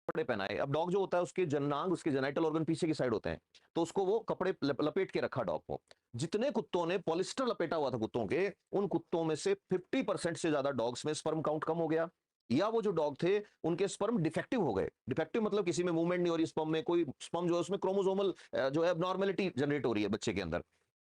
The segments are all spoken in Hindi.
कपड़े पहनाए। अब डॉग जो होता है उसके जननांग, उसके जेनिटल ऑर्गन पीछे की साइड होते हैं, तो उसको वो कपड़े लपेट के रखा डॉग को। जितने कुत्तों ने पॉलिस्टर लपेटा हुआ था कुत्तों के, उन कुत्तों में से 50% से ज्यादा डॉग्स में स्पर्म काउंट कम हो गया, या वो जो डॉग थे उनके स्पर्म डिफेक्टिव हो गए। डिफेक्टिव मतलब किसी में मूवमेंट नहीं हो रही स्पर्म में, कोई स्पर्म जो है उसमें क्रोमोसोमल जो है एबनॉर्मेलिटी जनरेट हो रही है बच्चे के अंदर।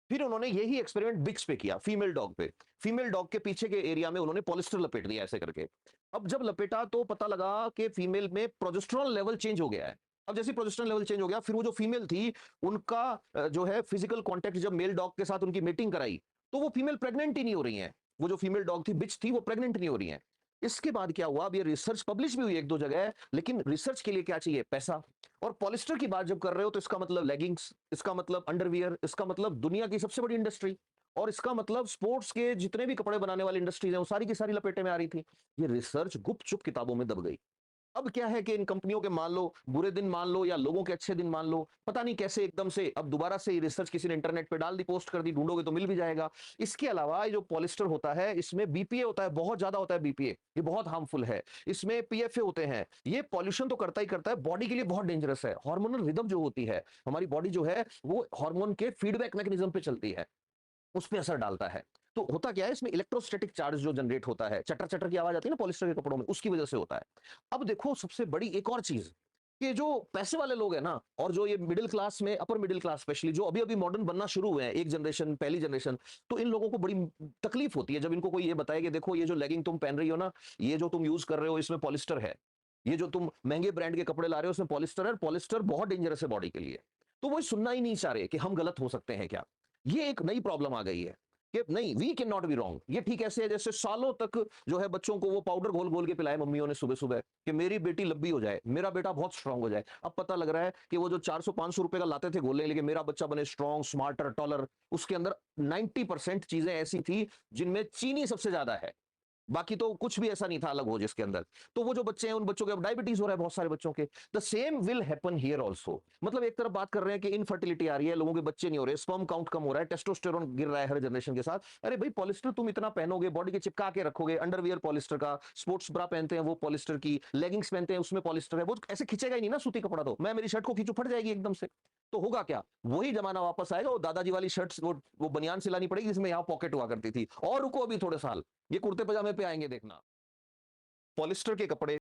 फिर उन्होंने यही एक्सपेरिमेंट बिग्स पे किया, फीमेल डॉग पे। फीमेल डॉग के पीछे के एरिया में उन्होंने पॉलिस्टर लपेट दिया ऐसे करके। अब जब लपेटा तो पता लगा कि फीमेल में प्रोजेस्टेरोन लेवल चेंज हो गया है। अब जैसे प्रोजेस्टेरोन लेवल चेंज हो गया, फिर वो जो फीमेल थी उनका जो है फिजिकल कांटेक्ट जब मेल डॉग के साथ उनकी मीटिंग कराई, तो वो फीमेल प्रेग्नेंट ही नहीं हो रही है। वो जो फीमेल डॉग थी, बिच थी, वो प्रेग्नेंट नहीं हो रही है। इसके बाद क्या हुआ, अब ये रिसर्च पब्लिश भी हुई एक दो जगह, लेकिन रिसर्च के लिए क्या चाहिए, पैसा। और पॉलिस्टर की बात जब कर रहे हो तो इसका मतलब लेगिंग्स, इसका मतलब अंडरवियर, इसका मतलब दुनिया की सबसे बड़ी इंडस्ट्री, और इसका मतलब स्पोर्ट्स के जितने भी कपड़े बनाने वाली इंडस्ट्रीज हैं वो सारी की सारी लपेटे में आ रही थी। ये रिसर्च गुपचुप किताबों में दब गई। अब क्या है कि इन कंपनियों के मान लो बुरे दिन मान लो या लोगों के अच्छे दिन मान लो, पता नहीं कैसे एकदम से अब दोबारा से ये रिसर्च किसी ने इंटरनेट पे डाल दी, पोस्ट कर दी, ढूंढोगे तो मिल भी जाएगा। इसके अलावा ये जो पॉलिस्टर होता है इसमें बीपीए होता है, बहुत ज्यादा होता है बीपीए, ये बहुत हार्मफुल है। इसमें पीएफए होते हैं, ये पॉल्यूशन तो करता ही करता है, बॉडी के लिए बहुत डेंजरस है। हार्मोनल रिदम जो होती है, हमारी बॉडी जो है वो हार्मोन के फीडबैक मैकेनिज्म पे चलती है, उस पे असर डालता है। तो होता क्या है, इसमें इलेक्ट्रोस्टैटिक चार्ज जो जनरेट होता है, चटर चटर की आवाज आती है ना पॉलिस्टर के कपड़ों में, उसकी वजह से होता है। अब देखो सबसे बड़ी एक और चीज, कि जो पैसे वाले लोग हैं ना, और जो ये मिडिल क्लास में, अपर मिडिल क्लास स्पेशली, जो अभी अभी मॉडर्न बनना शुरू हुए हैं, एक जनरेशन, पहली जनरेशन, तो इन लोगों को बड़ी तकलीफ होती है जब इनको कोई ये बताए कि देखो ये जो लेगिंग तुम पहन रही हो ना, ये जो तुम यूज कर रहे हो इसमें पॉलिस्टर है, ये जो तुम महंगे ब्रांड के कपड़े ला रहे हो उसमें पॉलिस्टर है, पॉलिस्टर बहुत डेंजरस है बॉडी के लिए। तो वो सुनना ही नहीं चाह रहे कि हम गलत हो सकते हैं क्या। ये एक नई प्रॉब्लम आ गई है कि नहीं, we can not be wrong. ये ठीक ऐसे है जैसे सालों तक जो है बच्चों को वो पाउडर घोल घोल के पिलाए मम्मियों ने सुबह सुबह, कि मेरी बेटी लंबी हो जाए, मेरा बेटा बहुत स्ट्रांग हो जाए। अब पता लग रहा है कि वो जो 400-500 रुपए का लाते थे घोलने, लेकिन मेरा बच्चा बने स्ट्रांग, स्मार्टर, टॉलर, उसके अंदर 90% चीजें ऐसी थी जिनमें चीनी सबसे ज्यादा है, बाकी तो कुछ भी ऐसा नहीं था अलग हो जिसके अंदर। तो वो जो बच्चे हैं उन बच्चों के अब डायबिटीज हो रहा है बहुत सारे बच्चों के। The same will happen here also. मतलब एक तरफ बात कर रहे हैं कि इनफर्टिलिटी आ रही है, लोगों के बच्चे नहीं हो रहे, स्पर्म काउंट कम हो रहा है, टेस्टोस्टेरोन गिर रहा है हर जनरेशन के साथ। अरे भाई पॉलिस्टर तुम इतना पहनोगे, बॉडी के चिपका के रखोगे, अंडरवियर पॉलिस्टर का, स्पोर्ट्स ब्रा पहनते हैं वो पॉलिस्टर की, लेगिंग्स पहनते हैं उसमें पॉलिस्टर है, वो ऐसे खिंचेगा ही नहीं ना सूती कपड़ा। तो मैं मेरी शर्ट को खींचू फट जाएगी एकदम से। तो होगा क्या, वही जमाना वापस आएगा, वो दादाजी वाली शर्ट्स, वो बनियान सिलानी पड़ेगी जिसमें यहाँ पॉकेट हुआ करती थी। और रुको अभी थोड़े साल, ये कुर्ते पजामे पे आएंगे देखना, पॉलिस्टर के कपड़े।